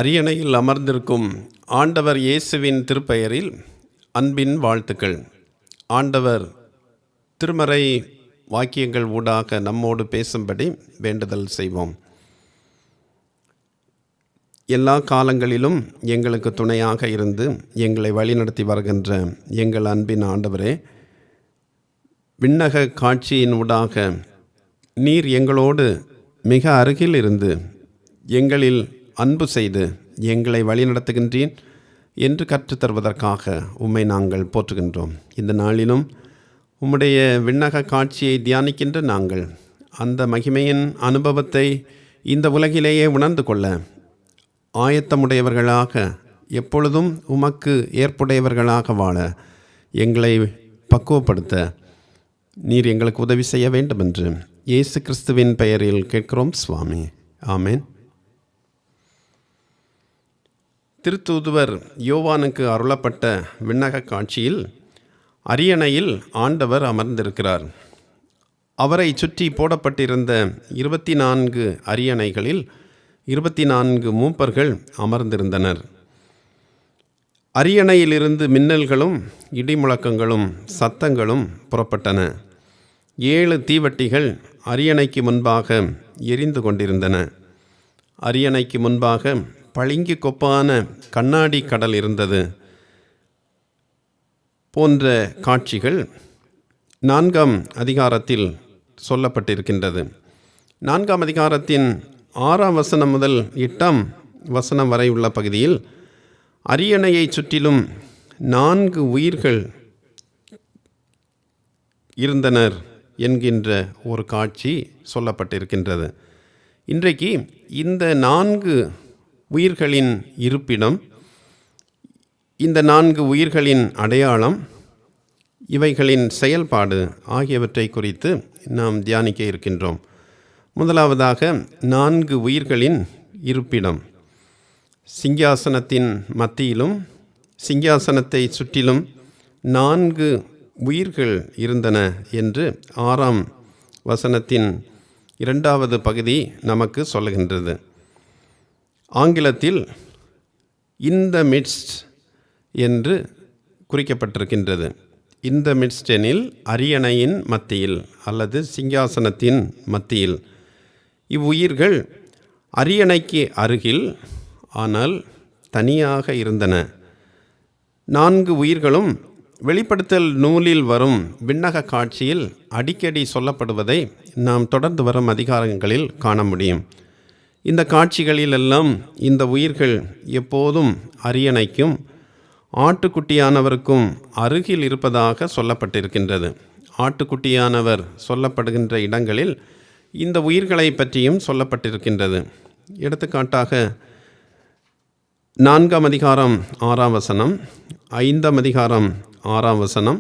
அரியணையில் அமர்ந்திருக்கும் ஆண்டவர் இயேசுவின் திருப்பெயரில் அன்பின் வாழ்த்துக்கள். ஆண்டவர் திருமறை வாக்கியங்கள் ஊடாக நம்மோடு பேசும்படி வேண்டுதல் செய்வோம். எல்லா காலங்களிலும் எங்களுக்கு துணையாக இருந்து எங்களை வழிநடத்தி வருகின்ற எங்கள் அன்பின் ஆண்டவரே, விண்ணக காட்சியின் ஊடாக நீர் எங்களோடு மிக அருகில் இருந்து எங்களில் அன்பு செய்து எங்களை வழிநடத்துகின்றீன் என்று கற்றுத்தருவதற்காக உம்மை நாங்கள் போற்றுகின்றோம். இந்த நாளிலும் உம்முடைய விண்ணக காட்சியை தியானிக்கின்ற நாங்கள் அந்த மகிமையின் அனுபவத்தை இந்த உலகிலேயே உணர்ந்து கொள்ள ஆயத்தமுடையவர்களாக, எப்பொழுதும் உமக்கு ஏற்புடையவர்களாக வாழ எங்களை பக்குவப்படுத்த நீர் எங்களுக்கு உதவி செய்ய வேண்டும் என்று இயேசு கிறிஸ்துவின் பெயரில் கேட்கிறோம் சுவாமி. ஆமேன். திருத்தூதுவர் யோவானுக்கு அருளப்பட்ட விண்ணக காட்சியில் அரியணையில் ஆண்டவர் அமர்ந்திருக்கிறார். அவரை சுற்றி போடப்பட்டிருந்த 24 அரியணைகளில் 24 மூப்பர்கள் அமர்ந்திருந்தனர். அரியணையிலிருந்து மின்னல்களும் இடிமுழக்கங்களும் சத்தங்களும் புறப்பட்டன. 7 தீவட்டிகள் அரியணைக்கு முன்பாக எரிந்து கொண்டிருந்தன. அரியணைக்கு முன்பாக பளிங்கு கொப்பான கண்ணாடி கடல் இருந்தது போன்ற காட்சிகள் 4ஆம் அதிகாரத்தில் சொல்லப்பட்டிருக்கின்றது. 4ஆம் அதிகாரத்தின் 6ஆம் வசனம் முதல் 8ஆம் வசனம் வரை உள்ள பகுதியில் அரியணையை சுற்றிலும் 4 உயிர்கள் இருந்தனர் என்கின்ற ஒரு காட்சி சொல்லப்பட்டிருக்கின்றது. இன்றைக்கு இந்த 4 உயிர்களின் இருப்பிடம், இந்த 4 உயிர்களின் அடையாளம், இவைகளின் செயல்பாடு ஆகியவற்றை குறித்து நாம் தியானிக்க இருக்கின்றோம். முதலாவதாக 4 உயிர்களின் இருப்பிடம். சிங்காசனத்தின் மத்தியிலும் சிங்காசனத்தை சுற்றிலும் 4 உயிர்கள் இருந்தன என்று 6ஆம் வசனத்தின் 2வது பகுதி நமக்கு சொல்லுகின்றது. ஆங்கிலத்தில் இன் த மிட்ஸ்ட் என்று குறிக்கப்பட்டிருக்கின்றது. இந்த மிட்ஸ்ட் எனில் அரியணையின் மத்தியில் அல்லது சிங்காசனத்தின் மத்தியில். இவ்வுயிர்கள் அரியணைக்கு அருகில் ஆனால் தனியாக இருந்தன. 4 உயிர்களும் வெளிப்படுத்தல் நூலில் வரும் விண்ணக காட்சியில் அடிக்கடி சொல்லப்படுவதை நாம் தொடர்ந்து வரும் அதிகாரங்களில் காண முடியும். இந்த காட்சிகளிலெல்லாம் இந்த உயிர்கள் எப்போதும் அரியணைக்கும் ஆட்டுக்குட்டியானவருக்கும் அருகில் இருப்பதாக சொல்லப்பட்டிருக்கின்றது. ஆட்டுக்குட்டியானவர் சொல்லப்படுகின்ற இடங்களில் இந்த உயிர்களை பற்றியும் சொல்லப்பட்டிருக்கின்றது. எடுத்துக்காட்டாக 4ஆம் அதிகாரம் 6ஆம் வசனம், 5ஆம் அதிகாரம் 6ஆம் வசனம்,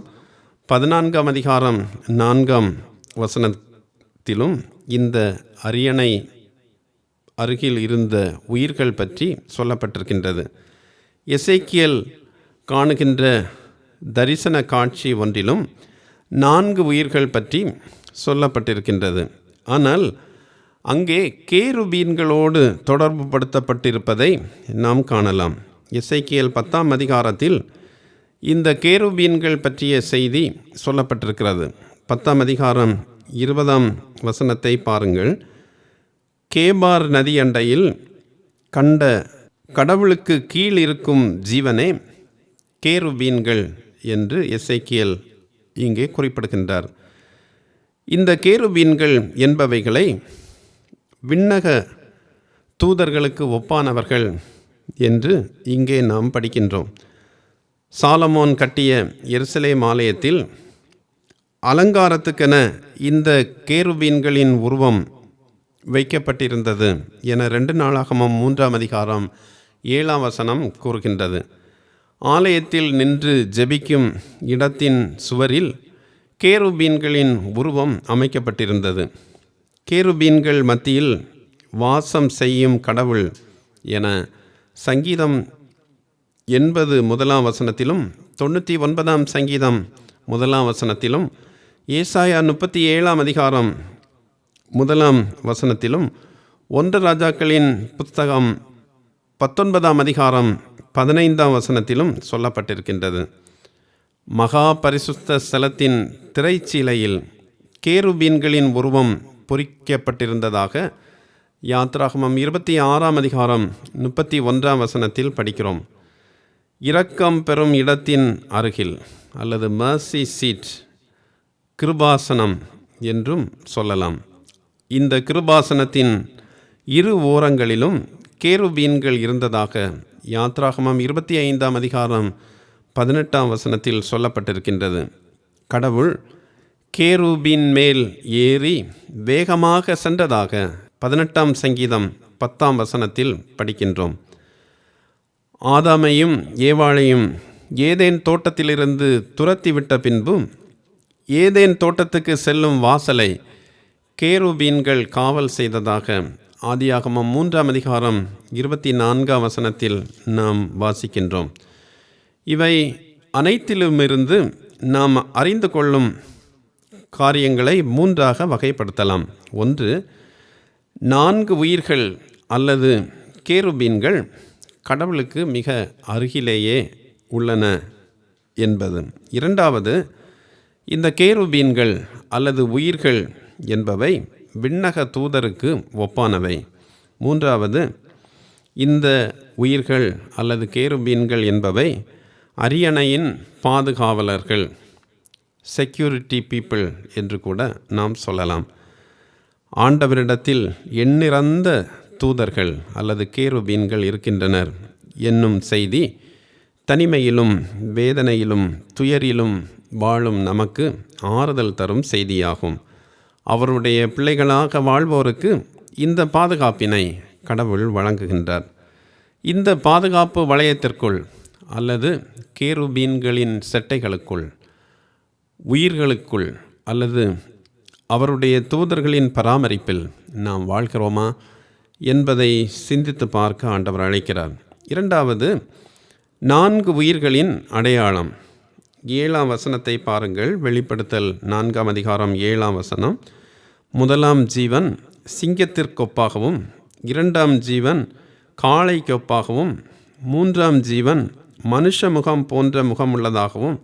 14ஆம் அதிகாரம் 4ஆம் வசனத்திலும் இந்த அரியணை அருகில் இருந்த உயிர்கள் பற்றி சொல்லப்பட்டிருக்கின்றது. எசேக்கியேல் காணுகின்ற தரிசன காட்சி ஒன்றிலும் 4 உயிர்கள் பற்றி சொல்லப்பட்டிருக்கின்றது. ஆனால் அங்கே கேருபீன்களோடு தொடர்பு படுத்தப்பட்டிருப்பதை நாம் காணலாம். எசேக்கியேல் 10ஆம் அதிகாரத்தில் இந்த கேருபீன்கள் பற்றிய செய்தி சொல்லப்பட்டிருக்கிறது. 10ஆம் அதிகாரம் 20ஆம் வசனத்தை பாருங்கள். கேபார் நதி அண்டையில் கண்ட கடவுளுக்கு கீழ் இருக்கும் ஜீவனே கேருபீன்கள் என்று எசேக்கியேல் இங்கே குறிப்பிடுகின்றார். இந்த கேருபீன்கள் என்பவைகளை விண்ணக தூதர்களுக்கு ஒப்பானவர்கள் என்று இங்கே நாம் படிக்கின்றோம். சாலமோன் கட்டிய எருசலேம் ஆலயத்தில் அலங்காரத்துக்கென இந்த கேருபீன்களின் உருவம் வைக்கப்பட்டிருந்தது என 2 நாளாகமம் 3ஆம் அதிகாரம் 7ஆம் வசனம் கூறுகின்றது. ஆலயத்தில் நின்று ஜெபிக்கும் இடத்தின் சுவரில் கேருபீன்களின் உருவம் அமைக்கப்பட்டிருந்தது. கேருபீன்கள் மத்தியில் வாசம் செய்யும் கடவுள் என சங்கீதம் 80 1ஆம் வசனத்திலும் 99ஆம் சங்கீதம் 1ஆம் வசனத்திலும் ஏசாயா 37ஆம் அதிகாரம் 1ஆம் வசனத்திலும் 1 ராஜாக்களின் புத்தகம் 19ஆம் அதிகாரம் 15ஆம் வசனத்திலும் சொல்லப்பட்டிருக்கின்றது. மகா பரிசுத்த ஸ்தலத்தின் திரைச்சீலையில் கேருபீன்களின் உருவம் பொறிக்கப்பட்டிருந்ததாக யாத்ராகமம் 26ஆம் அதிகாரம் 31ஆம் வசனத்தில் படிக்கிறோம். இரக்கம் பெறும் இடத்தின் அருகில் அல்லது மர்சி சீட், கிருபாசனம் என்றும் சொல்லலாம். இந்த கிருபாசனத்தின் இரு ஓரங்களிலும் கேருபீன்கள் இருந்ததாக யாத்ராகமம் 25ஆம் அதிகாரம் 18ஆம் வசனத்தில் சொல்லப்பட்டிருக்கின்றது. கடவுள் கேருபீன் மேல் ஏறி வேகமாக சென்றதாக 18ஆம் சங்கீதம் 10ஆம் வசனத்தில் படிக்கின்றோம். ஆதாமையும் ஏவாளையும் ஏதேன் தோட்டத்திலிருந்து துரத்திவிட்ட பின்பு ஏதேன் தோட்டத்துக்கு செல்லும் வாசலை கேருபீன்கள் காவல் செய்ததாக ஆதியாகமம் 3ஆம் அதிகாரம் 24ஆம் வசனத்தில் நாம் வாசிக்கின்றோம். இவை அனைத்திலுமிருந்து நாம் அறிந்து கொள்ளும் காரியங்களை 3ஆக வகைப்படுத்தலாம். ஒன்று, 4 உயிர்கள் அல்லது கேருபீன்கள் கடவுளுக்கு மிக அருகிலேயே உள்ளன என்பது. இரண்டாவது, இந்த கேருபீன்கள் அல்லது உயிர்கள் என்பவை விண்ணக தூதருக்கு ஒப்பானவை. மூன்றாவது, இந்த உயிர்கள் அல்லது கேருபீன்கள் என்பவை அரியணையின் பாதுகாவலர்கள், செக்யூரிட்டி பீப்புள் என்று கூட நாம் சொல்லலாம். ஆண்டவரிடத்தில் எண்ணிறந்த தூதர்கள் அல்லது கேருபீன்கள் இருக்கின்றனர் என்னும் செய்தி தனிமையிலும் வேதனையிலும் துயரிலும் வாழும் நமக்கு ஆறுதல் தரும் செய்தியாகும். அவருடைய பிள்ளைகளாக வாழ்வோருக்கு இந்த பாதுகாப்பினை கடவுள் வழங்குகின்றார். இந்த பாதுகாப்பு வளையத்திற்குள் அல்லது கேருபீன்களின் செட்டைகளுக்குள், உயிர்களுக்குள் அல்லது அவருடைய தூதர்களின் பராமரிப்பில் நாம் வாழ்கிறோமா என்பதை சிந்தித்து பார்க்க ஆண்டவர் அழைக்கிறார். இரண்டாவது, 4 உயிர்களின் அடையாளம். 7ஆம் வசனத்தை பாருங்கள். வெளிப்படுத்தல் 4ஆம் அதிகாரம் 7ஆம் வசனம். 1ஆம் ஜீவன் சிங்கத்திற்கொப்பாகவும், 2ஆம் ஜீவன் காளைக்கொப்பாகவும், 3ஆம் ஜீவன் மனுஷ முகம் போன்ற முகமுள்ளதாகவும்,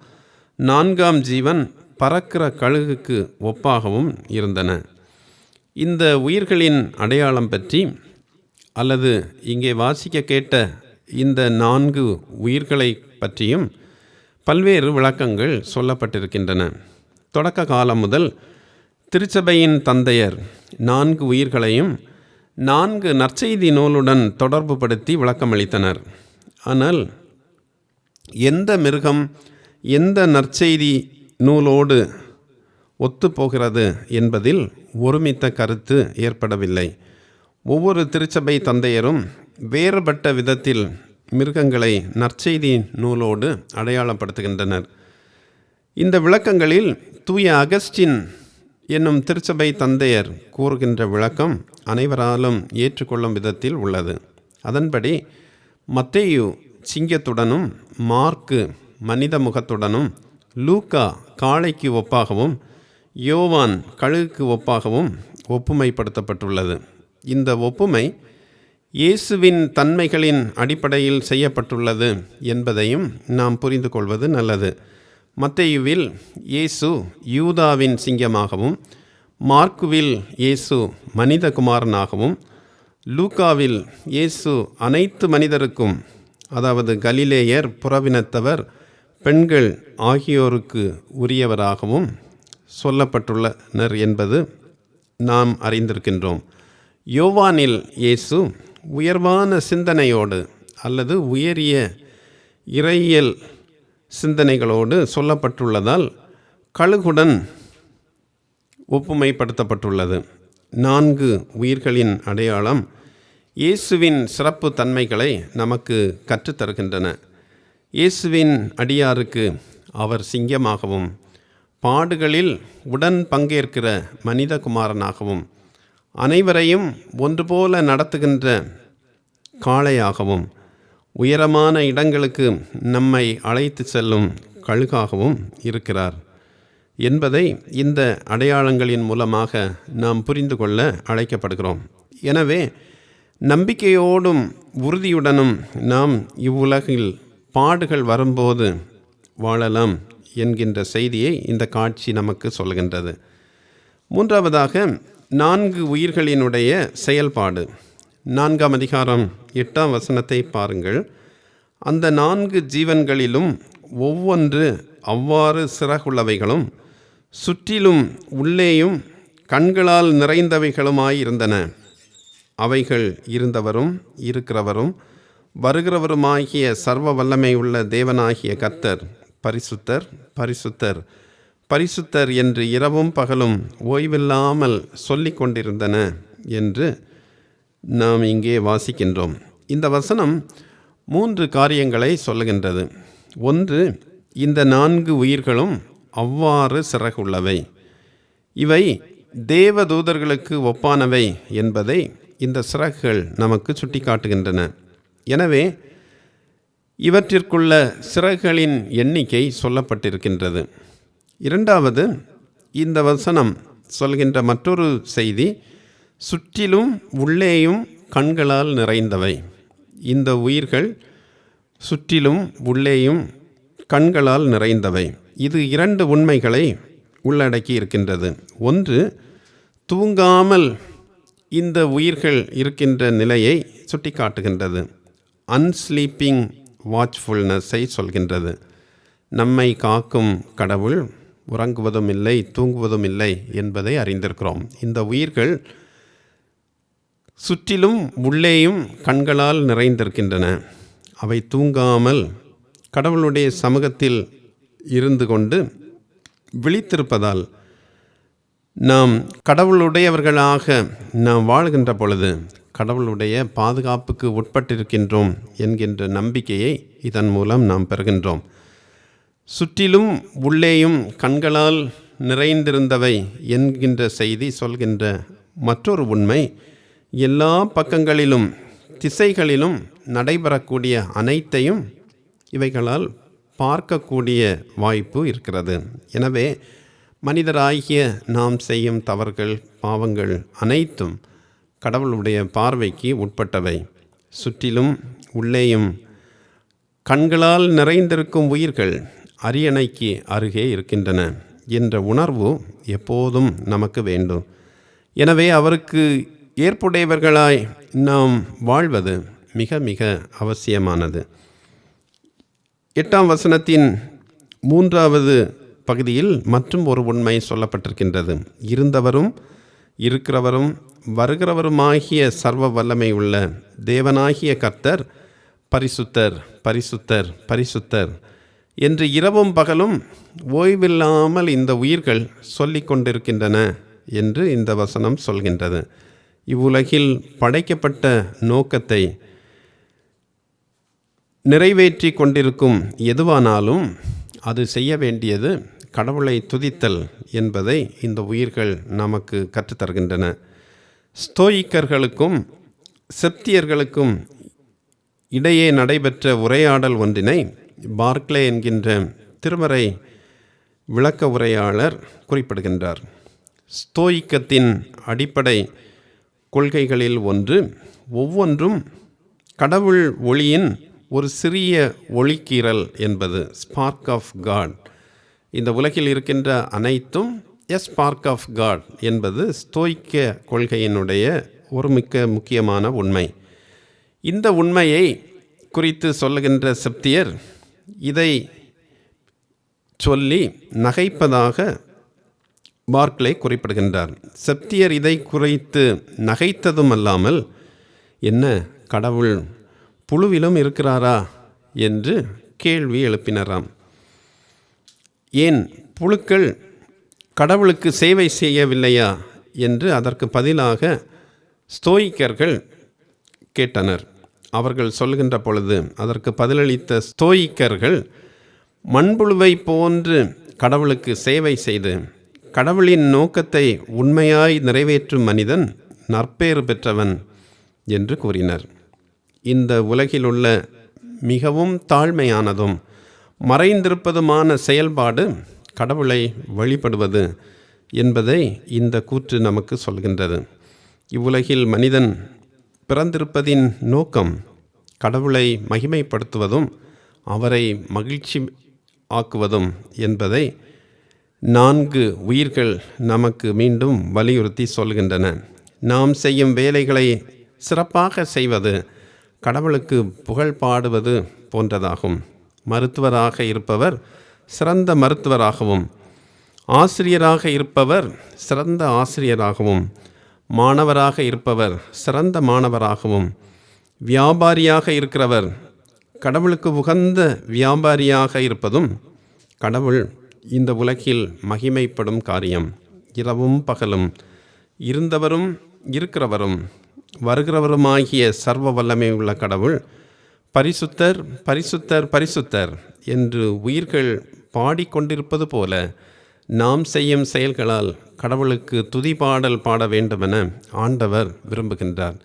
4ஆம் ஜீவன் பறக்கிற கழுகுக்கு ஒப்பாகவும் இருந்தன. இந்த உயிர்களின் அடையாளம் பற்றி அல்லது இங்கே வாசிக்க கேட்ட இந்த 4 உயிர்களை பற்றியும் பல்வேறு விளக்கங்கள் சொல்லப்பட்டிருக்கின்றன. தொடக்க காலம் முதல் திருச்சபையின் தந்தையர் 4 உயிர்களையும் 4 நற்செய்தி நூலுடன் தொடர்பு படுத்தி விளக்கமளித்தனர். ஆனால் எந்த மிருகம் எந்த நற்செய்தி நூலோடு ஒத்துப்போகிறது என்பதில் ஒருமித்த கருத்து ஏற்படவில்லை. ஒவ்வொரு திருச்சபை தந்தையரும் வேறுபட்ட விதத்தில் மிருகங்களை நற்செய்தி நூலோடு அடையாளப்படுத்துகின்றனர். இந்த விளக்கங்களில் தூய அகஸ்டின் என்னும் திருச்சபை தந்தையர் கூறுகின்ற விளக்கம் அனைவராலும் ஏற்றுக்கொள்ளும் விதத்தில் உள்ளது. அதன்படி மத்தேயு சிங்கத்துடனும், மார்க்கு மனித முகத்துடனும், லூக்கா காளைக்கு ஒப்பாகவும், யோவான் கழுகுக்கு ஒப்பாகவும் ஒப்புமைப்படுத்தப்பட்டுள்ளது. இந்த ஒப்புமை இயேசுவின் தன்மைகளின் அடிப்படையில் செய்யப்பட்டுள்ளது என்பதையும் நாம் புரிந்து கொள்வது நல்லது. மத்தேயுவில் இயேசு யூதாவின் சிங்கமாகவும், மார்க்குவில் இயேசு மனிதகுமாரனாகவும், லூக்காவில் இயேசு அனைத்து மனிதருக்கும், அதாவது கலிலேயர், புறவினத்தவர், பெண்கள் ஆகியோருக்கு உரியவராகவும் சொல்லப்பட்டுள்ளனர் என்பது நாம் அறிந்திருக்கின்றோம். யோவானில் இயேசு உயர்வான சிந்தனையோடு அல்லது உயரிய இறையியல் சிந்தனைகளோடு சொல்லப்பட்டுள்ளதால் கழுகுடன் ஒப்புமைப்படுத்தப்பட்டுள்ளது. 4 உயிர்களின் அடையாளம் இயேசுவின் சிறப்பு தன்மைகளை நமக்கு கற்றுத்தருகின்றன. இயேசுவின் அடியாருக்கு அவர் சிங்கமாகவும், பாடுகளில் உடன் பங்கேற்கிற மனிதகுமாரனாகவும், அனைவரையும் ஒன்றுபோல நடத்துகின்ற காளையாகவும், உயரமான இடங்களுக்கு நம்மை அழைத்து செல்லும் கழுகாகவும் இருக்கிறார் என்பதை இந்த அடையாளங்களின் மூலமாக நாம் புரிந்து கொள்ள அழைக்கப்படுகிறோம். எனவே நம்பிக்கையோடும் உறுதியுடனும் நாம் இவ்வுலகில் பாடுகள் வரும்போது வாழலாம் என்கின்ற செய்தியை இந்த காட்சி நமக்கு சொல்கின்றது. மூன்றாவதாக 4 உயிர்களினுடைய செயல்பாடு. 4ஆம் அதிகாரம் 8ஆம் வசனத்தை பாருங்கள். அந்த 4 ஜீவன்களிலும் ஒவ்வொன்று அவ்வாறு சிறகுள்ளவைகளும் சுற்றிலும் உள்ளேயும் கண்களால் நிறைந்தவைகளுமாயிருந்தன. அவைகள் இருந்தவரும் இருக்கிறவரும் வருகிறவருமாகிய சர்வ வல்லமை உள்ள தேவனாகிய கர்த்தர் பரிசுத்தர் பரிசுத்தர் பரிசுத்தர் என்று இரவும் பகலும் ஓய்வில்லாமல் சொல்லிக் கொண்டிருந்தன என்று நாம் இங்கே வாசிக்கின்றோம். இந்த வசனம் 3 காரியங்களை சொல்லுகின்றது. ஒன்று, இந்த 4 உயிர்களும் அவ்வாறு சிறகுள்ளவை. இவை தேவதூதர்களுக்கு ஒப்பானவை என்பதை இந்த சிறகுகள் நமக்கு சுட்டி காட்டுகின்றன. எனவே இவற்றிற்குள்ள சிறகுகளின் எண்ணிக்கை சொல்லப்பட்டிருக்கின்றது. இரண்டாவது, இந்த வசனம் சொல்கின்ற மற்றொரு செய்தி, சுற்றிலும் உள்ளேயும் கண்களால் நிறைந்தவை. இந்த உயிர்கள் சுற்றிலும் உள்ளேயும் கண்களால் நிறைந்தவை. இது 2 உண்மைகளை உள்ளடக்கி இருக்கின்றது. ஒன்று, தூங்காமல் இந்த உயிர்கள் இருக்கின்ற நிலையை சுட்டி காட்டுகின்றது. அன்ஸ்லீப்பிங் வாட்ச்ஃபுல்னஸை சொல்கின்றது. நம்மை காக்கும் கடவுள் உறங்குவதும் இல்லை தூங்குவதும் இல்லை என்பதை அறிந்திருக்கிறோம். இந்த உயிர்கள் சுற்றிலும் உள்ளேயும் கண்களால் நிறைந்திருக்கின்றன. அவை தூங்காமல் கடவுளுடைய சமூகத்தில் இருந்து கொண்டு விழித்திருப்பதால் நாம் கடவுளுடையவர்களாக நாம் வாழ்கின்ற பொழுது கடவுளுடைய பாதுகாப்புக்கு உட்பட்டிருக்கின்றோம் என்கின்ற நம்பிக்கையை இதன் மூலம் நாம் பெறுகின்றோம். சுற்றிலும் உள்ளேயும் கண்களால் நிறைந்திருந்தவை என்கின்ற செய்தி சொல்கின்ற மற்றொரு உண்மை, எல்லா பக்கங்களிலும் திசைகளிலும் நடைபெறக்கூடிய அனைத்தையும் இவைகளால் பார்க்கக்கூடிய வாய்ப்பு இருக்கிறது. எனவே மனிதராகிய நாம் செய்யும் தவறுகள் பாவங்கள் அனைத்தும் கடவுளுடைய பார்வைக்கு உட்பட்டவை. சுற்றிலும் உள்ளேயும் கண்களால் நிறைந்திருக்கும் உயிர்கள் அரியணைக்கு அருகே இருக்கின்றன என்ற உணர்வு எப்போதும் நமக்கு வேண்டும். எனவே அவருக்கு ஏற்புடையவர்களாய் நாம் வாழ்வது மிக மிக அவசியமானது. 8ஆம் வசனத்தின் 3வது பகுதியில் மற்றும் ஒரு உண்மை சொல்லப்பட்டிருக்கின்றது. இருந்தவரும் இருக்கிறவரும் வருகிறவருமாகிய சர்வ வல்லமை உள்ள தேவனாகிய கர்த்தர் பரிசுத்தர் பரிசுத்தர் பரிசுத்தர் என்று இரவும் பகலும் ஓய்வில்லாமல் இந்த உயிர்கள் சொல்லிக் கொண்டிருக்கின்றன என்று இந்த வசனம் சொல்கின்றது. இவ்வுலகில் படைக்கப்பட்ட நோக்கத்தை நிறைவேற்றி கொண்டிருக்கும் எதுவானாலும் அது செய்ய வேண்டியது கடவுளை துதித்தல் என்பதை இந்த உயிர்கள் நமக்கு கற்றுத்தருகின்றன. ஸ்தோயிக்கர்களுக்கும் செப்தியர்களுக்கும் இடையே நடைபெற்ற உரையாடல் ஒன்றினை பார்க்லே என்கின்ற திருமறை விளக்க உரையாளர் குறிப்பிடுகின்றார். ஸ்தோயிக்கத்தின் அடிப்படை கொள்கைகளில் ஒன்று, ஒவ்வொன்றும் கடவுள் ஒளியின் ஒரு சிறிய ஒளிக்கீறல் என்பது, ஸ்பார்க் ஆஃப் காட். இந்த உலகில் இருக்கின்ற அனைத்தும் ஸ்பார்க் ஆஃப் காட் என்பது ஸ்தோயிக்க கொள்கையினுடைய ஒரு முக்கியமான உண்மை. இந்த உண்மையை குறித்து சொல்லுகின்ற செப்தியர் இதை சொல்லி நகைப்பதாக பார்க்லே குறிப்பிடுகின்றார். செப்தியர் இதை குறித்து நகைத்ததும் அல்லாமல், என்ன கடவுள் புழுவிலும் இருக்கிறாரா என்று கேள்வி எழுப்பினராம். ஏன் புழுக்கள் கடவுளுக்கு சேவை செய்யவில்லையா என்று அதற்கு பதிலாக ஸ்தோயிக்கர்கள் கேட்டனர். அவர்கள் சொல்கின்ற பொழுது அதற்கு பதிலளித்த ஸ்தோயிக்கர்கள், மண்புழுவை போன்று கடவுளுக்கு சேவை செய்து கடவுளின் நோக்கத்தை உண்மையாய் நிறைவேற்றும் மனிதன் நற்பேறு பெற்றவன் என்று கூறினர். இந்த உலகிலுள்ள மிகவும் தாழ்மையானதும் மறைந்திருப்பதுமான செயல்பாடு கடவுளை வழிபடுவது என்பதை இந்த கூற்று நமக்கு சொல்கின்றது. இவ்வுலகில் மனிதன் பிறந்திருப்பதின் நோக்கம் கடவுளை மகிமைப்படுத்துவதும் அவரை மகிழ்ச்சி ஆக்குவதும் என்பதை 4 உயிர்கள் நமக்கு மீண்டும் வலியுறுத்தி சொல்கின்றன. நாம் செய்யும் வேலைகளை சிறப்பாக செய்வது கடவுளுக்கு புகழ் பாடுவது போன்றதாகும். மருத்துவராக இருப்பவர் சிறந்த மருத்துவராகவும், ஆசிரியராக இருப்பவர் சிறந்த ஆசிரியராகவும், மாணவராக இருப்பவர் சிறந்த மாணவராகவும், வியாபாரியாக இருக்கிறவர் கடவுளுக்கு உகந்த வியாபாரியாக இருப்பதும் கடவுள் இந்த உலகில் மகிமைப்படும் காரியம். இரவும் பகலும் இருந்தவரும் இருக்கிறவரும் வருகிறவருமாகிய சர்வ வல்லமை உள்ள கடவுள் பரிசுத்தர் பரிசுத்தர் பரிசுத்தர் என்று உயிர்கள் பாடிக்கொண்டிருப்பது போல நாம் செய்யும் செயல்களால் கடவுளுக்கு துதிபாடல் பாட வேண்டுமென ஆண்டவர் விரும்புகின்றார்.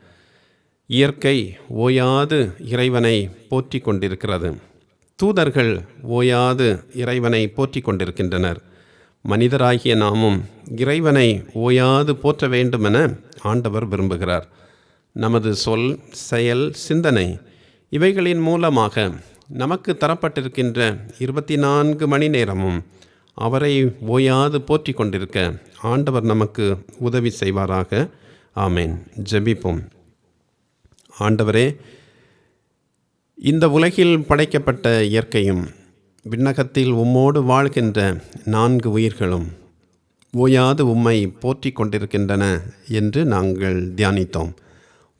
இயற்கை ஓயாது இறைவனை போற்றி கொண்டிருக்கிறது. தூதர்கள் ஓயாது இறைவனை போற்றி கொண்டிருக்கின்றனர். மனிதராகிய நாமும் இறைவனை ஓயாது போற்ற வேண்டுமென ஆண்டவர் விரும்புகிறார். நமது சொல், செயல், சிந்தனை இவைகளின் மூலமாக நமக்கு தரப்பட்டிருக்கின்ற 24 மணி நேரமும் அவரை ஓயாது போற்றி கொண்டிருக்க ஆண்டவர் நமக்கு உதவி செய்வாராக. ஆமேன். ஜெபிப்போம். ஆண்டவரே, இந்த உலகில் படைக்கப்பட்ட இயற்கையும் விண்ணகத்தில் உம்மோடு வாழ்கின்ற 4 உயிர்களும் ஓயாது உம்மை போற்றி கொண்டிருக்கின்றன என்று நாங்கள் தியானித்தோம்.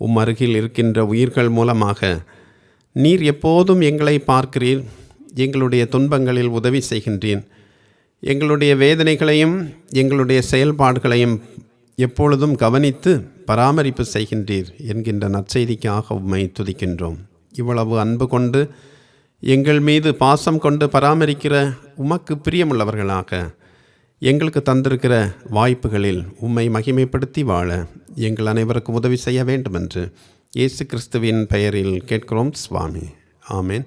அருகில் இருக்கின்ற உயிர்கள் மூலமாக நீர் எப்போதும் எங்களை பார்க்கிறீர், எங்களுடைய துன்பங்களில் உதவி செய்கின்றீர், எங்களுடைய வேதனைகளையும் எங்களுடைய செயல்பாடுகளையும் எப்பொழுதும் கவனித்து பராமரிப்பு செய்கின்றீர் என்கின்ற நற்செய்திக்காக உம்மை துதிக்கின்றோம். இவ்வளவு அன்பு கொண்டு எங்கள் மீது பாசம் கொண்டு பராமரிக்கிற உமக்கு பிரியமுள்ளவர்களாக எங்களுக்கு தந்திருக்கிற வாய்ப்புகளில் உம்மை மகிமைப்படுத்தி வாழ எங்கள் அனைவருக்கும் உதவி செய்ய வேண்டுமென்று இயேசு கிறிஸ்துவின் பெயரில் கேட்கிறோம் சுவாமி. ஆமேன்.